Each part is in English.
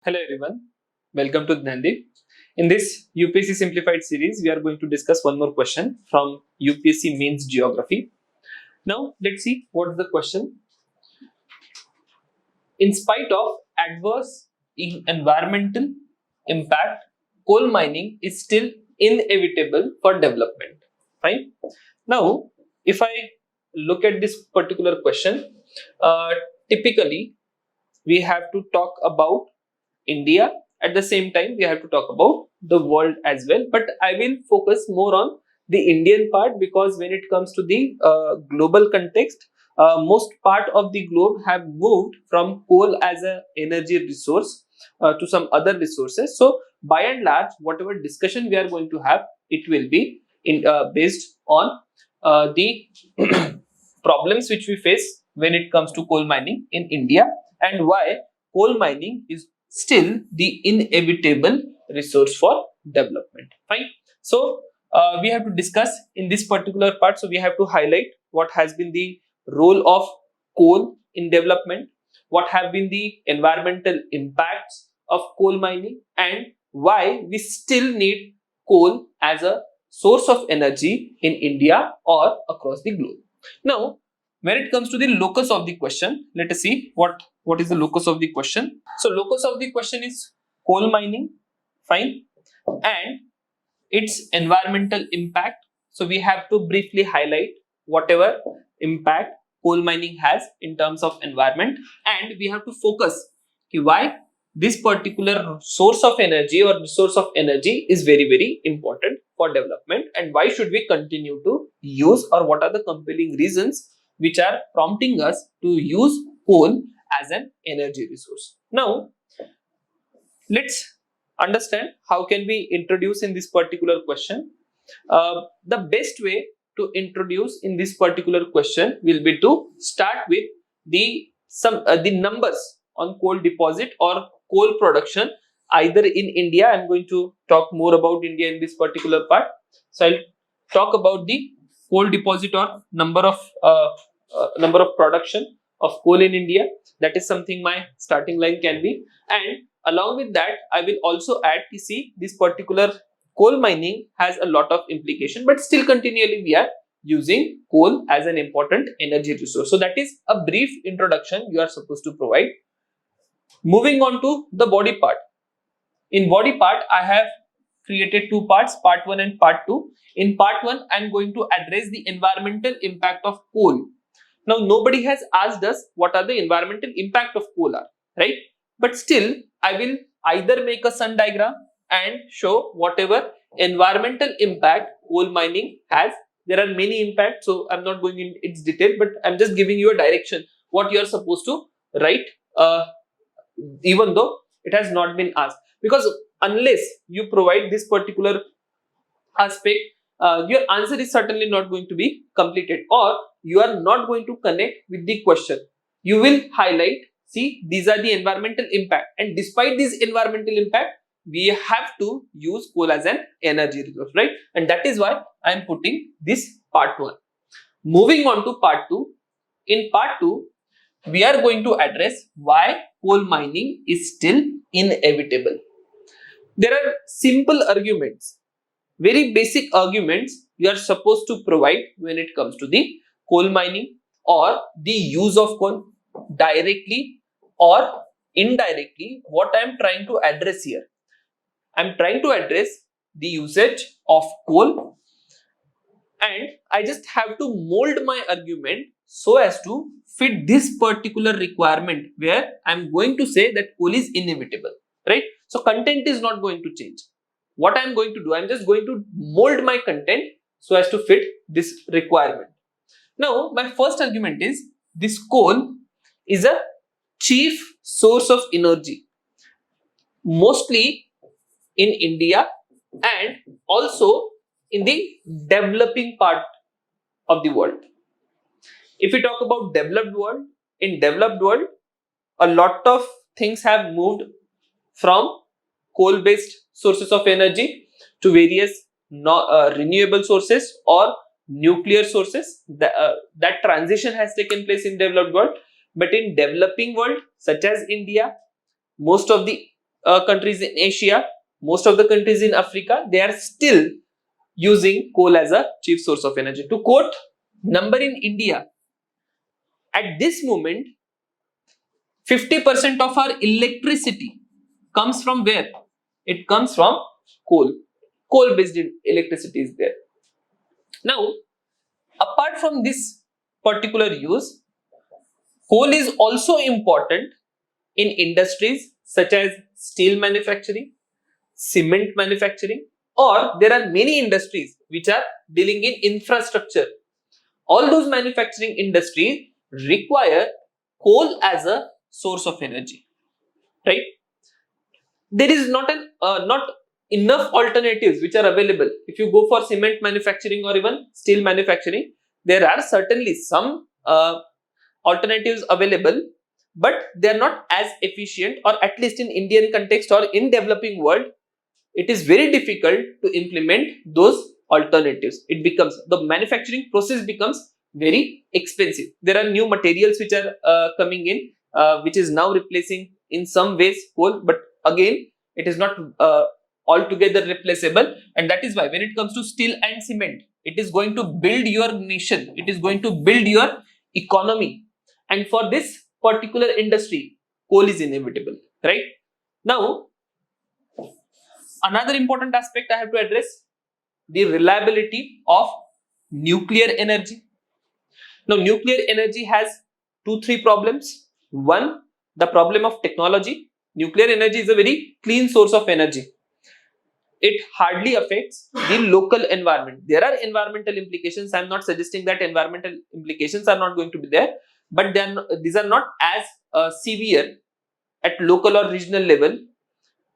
Hello everyone, welcome to Dnyanadeep. In this UPSC Simplified series, we are going to discuss one more question from UPSC Mains Geography. Now, let's see what's the question. In spite of adverse environmental impact, coal mining is still inevitable for development. Fine. Now, if I look at this particular question, uh, typically we have to talk about India. At the same time, we have to talk about the world as well. But I will focus more on the Indian part because when it comes to the global context, most part of the globe have moved from coal as an energy resource to some other resources. So, by and large, whatever discussion we are going to have, it will be based on the problems which we face when it comes to coal mining in India and why coal mining is still the inevitable resource for development. Fine. So we have to discuss in this particular part. So we have to highlight what has been the role of coal in development, what have been the environmental impacts of coal mining, and why we still need coal as a source of energy in India or across the globe. Now, when it comes to the locus of the question, let us see what is the locus of the question. So locus of the question is coal mining, fine, and its environmental impact. So we have to briefly highlight whatever impact coal mining has in terms of environment, and we have to focus why this particular source of energy or source of energy is very important for development, and why should we continue to use, or what are the compelling reasons which are prompting us to use coal as an energy resource. Now let's understand how can we introduce in this particular question. The best way to introduce in this particular question will be to start with the numbers on coal deposit or coal production either in India. I'm going to talk more about India in this particular part. So I'll talk about the coal deposit or number of production of coal in India. That is something my starting line can be, and along with that, I will also add to see this particular coal mining has a lot of implication, but still continually we are using coal as an important energy resource. So that is a brief introduction you are supposed to provide. Moving on to the body part. In body part, I have created two parts, part 1 and part 2. In part 1, I am going to address the environmental impact of coal. Now, nobody has asked us what are the environmental impact of coal are, right? But still, I will either make a sun diagram and show whatever environmental impact coal mining has. There are many impacts, so I'm not going in its detail, but I'm just giving you a direction what you are supposed to write, even though it has not been asked. Because unless you provide this particular aspect, your answer is certainly not going to be completed, or you are not going to connect with the question. You will highlight, see, these are the environmental impact, and despite this environmental impact, we have to use coal as an energy resource, right? And that is why I am putting this part 1. Moving on to part 2. In part 2, we are going to address why coal mining is still inevitable. There are simple arguments, very basic arguments you are supposed to provide when it comes to the coal mining or the use of coal directly or indirectly. What I am trying to address here, I am trying to address the usage of coal, and I just have to mold my argument so as to fit this particular requirement where I'm going to say that coal is inevitable, right? So content is not going to change. What I'm going to do, I'm just going to mold my content so as to fit this requirement. Now, my first argument is this coal is a chief source of energy, mostly in India and also in the developing part of the world. If we talk about developed world, in developed world, a lot of things have moved from coal based sources of energy to various renewable sources or nuclear sources. That transition has taken place in developed world, but in developing world such as India, most of the countries in Asia, most of the countries in Africa, they are still using coal as a chief source of energy. To quote number in India, at this moment, 50% of our electricity comes from where? It comes from coal. Coal-based electricity is there. Now, apart from this particular use, coal is also important in industries such as steel manufacturing, cement manufacturing, or there are many industries which are dealing in infrastructure. All those manufacturing industries require coal as a source of energy, right? There is not enough alternatives which are available. If you go for cement manufacturing or even steel manufacturing, there are certainly some alternatives available, but they are not as efficient, or at least in Indian context or in developing world, it is very difficult to implement those alternatives. It becomes, the manufacturing process becomes very expensive. There are new materials which are coming in, which is now replacing in some ways coal, but again it is not altogether replaceable. And that is why when it comes to steel and cement, it is going to build your nation, it is going to build your economy, and for this particular industry, coal is inevitable, right? Now, another important aspect I have to address, the reliability of nuclear energy. Now, nuclear energy has 2-3 problems. One, the problem of technology. Nuclear energy is a very clean source of energy. It hardly affects the local environment. There are environmental implications. I am not suggesting that environmental implications are not going to be there, but these are not as severe at local or regional level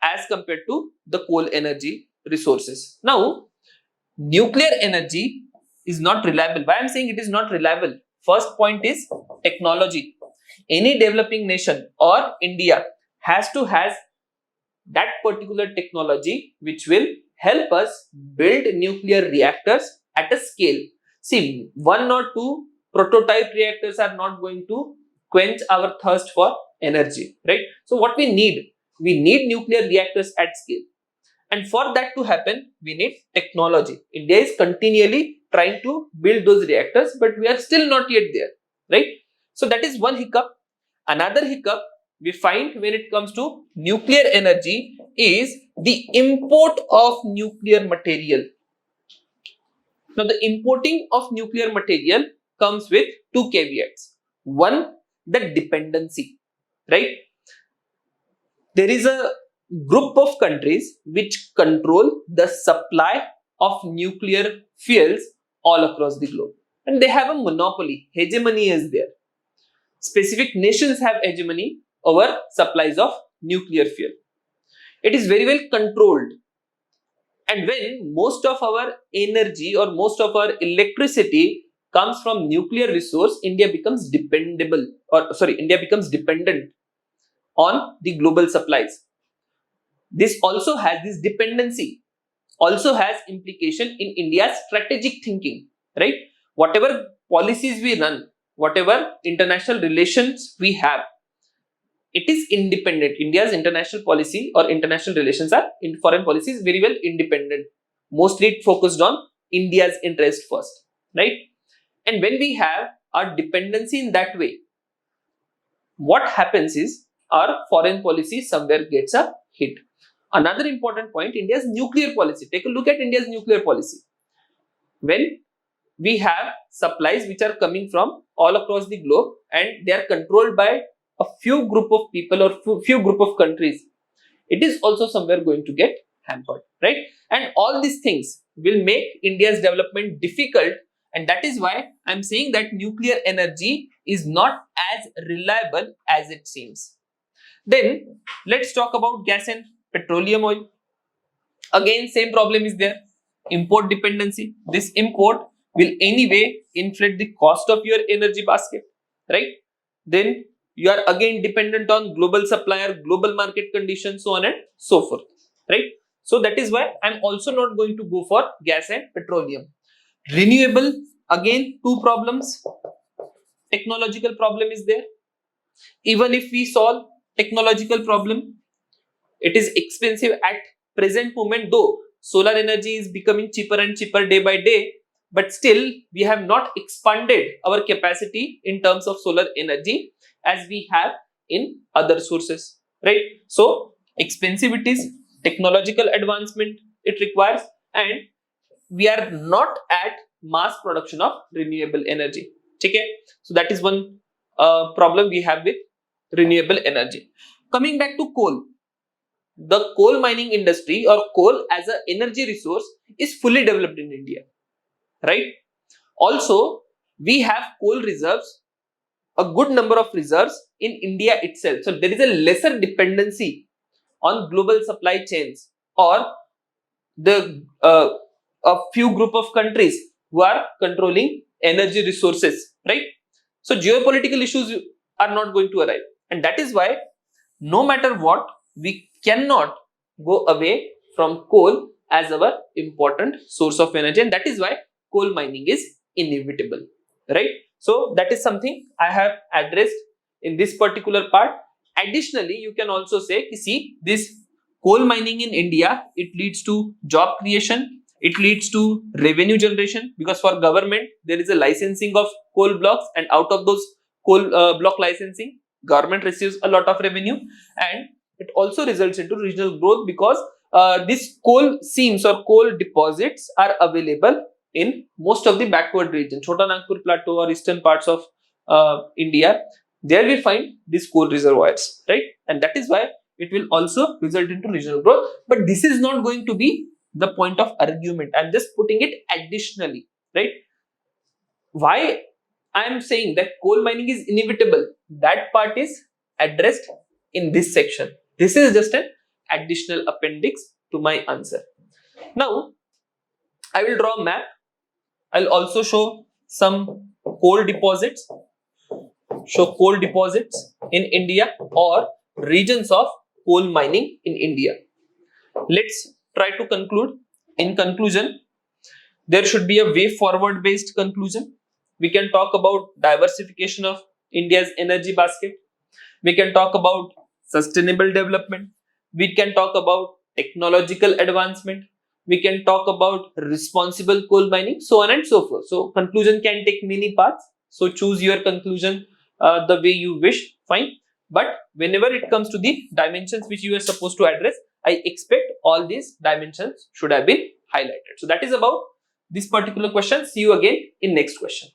as compared to the coal energy resources. Now, nuclear energy is not reliable. Why I am saying it is not reliable? First point is technology. Any developing nation or India has to have that particular technology which will help us build nuclear reactors at a scale. See, 1 or 2 prototype reactors are not going to quench our thirst for energy, right? So what we need nuclear reactors at scale. And for that to happen, we need technology. India is continually trying to build those reactors, but we are still not yet there, right? So that is one hiccup. Another hiccup we find when it comes to nuclear energy is the import of nuclear material. Now, the importing of nuclear material comes with 2 caveats. One, the dependency, right? There is a group of countries which control the supply of nuclear fuels all across the globe, and they have a monopoly. Hegemony is there. Specific nations have hegemony over supplies of nuclear fuel. It is very well controlled, and when most of our energy or most of our electricity comes from nuclear resource, India becomes dependent on the global supplies. This dependency also has implication in India's strategic thinking, right? Whatever policies we run, whatever international relations we have, it is independent. India's international policy or international relations are in foreign policy is very well independent. Mostly focused on India's interest first, right? And when we have our dependency in that way, what happens is our foreign policy somewhere gets a hit. Another important point, India's nuclear policy. Take a look at India's nuclear policy. When we have supplies which are coming from all across the globe and they are controlled by a few group of people or few group of countries, it is also somewhere going to get hampered, right? And all these things will make India's development difficult, and that is why I am saying that nuclear energy is not as reliable as it seems. Then let's talk about gas and petroleum oil. Again, same problem is there. Import dependency. This import will anyway inflate the cost of your energy basket, right? Then you are again dependent on global supplier, global market conditions, so on and so forth, right? So that is why I'm also not going to go for gas and petroleum. Renewable, again, 2 problems. Technological problem is there. Even if we solve technological problem, it is expensive at present moment, though solar energy is becoming cheaper and cheaper day by day, but still we have not expanded our capacity in terms of solar energy as we have in other sources, right? So expensive it is, technological advancement it requires, and we are not at mass production of renewable energy. Okay, so that is one problem we have with renewable energy. Coming back to coal, the coal mining industry or coal as an energy resource is fully developed in India, right? Also, we have coal reserves, a good number of reserves in India itself. So there is a lesser dependency on global supply chains or the a few group of countries who are controlling energy resources, right? So geopolitical issues are not going to arise, and that is why no matter what, we cannot go away from coal as our important source of energy, and that is why coal mining is inevitable, right? So that is something I have addressed in this particular part. Additionally, you can also say, see, this coal mining in India, it leads to job creation, it leads to revenue generation, because for government there is a licensing of coal blocks, and out of those coal block licensing, government receives a lot of revenue, and it also results into regional growth because these coal seams or coal deposits are available in most of the backward region, Chota Nagpur Plateau or eastern parts of India. There we find these coal reservoirs, right? And that is why it will also result into regional growth. But this is not going to be the point of argument. I'm just putting it additionally, right? Why I am saying that coal mining is inevitable, that part is addressed in this section. This is just an additional appendix to my answer. Now, I will draw a map. I'll also show some coal deposits, in India or regions of coal mining in India. Let's try to conclude. In conclusion, there should be a way forward based conclusion. We can talk about diversification of India's energy basket. We can talk about sustainable development. We can talk about technological advancement. We can talk about responsible coal mining, so on and so forth. So conclusion can take many paths. So choose your conclusion the way you wish, fine. But whenever it comes to the dimensions which you are supposed to address, I expect all these dimensions should have been highlighted. So that is about this particular question. See you again in next question.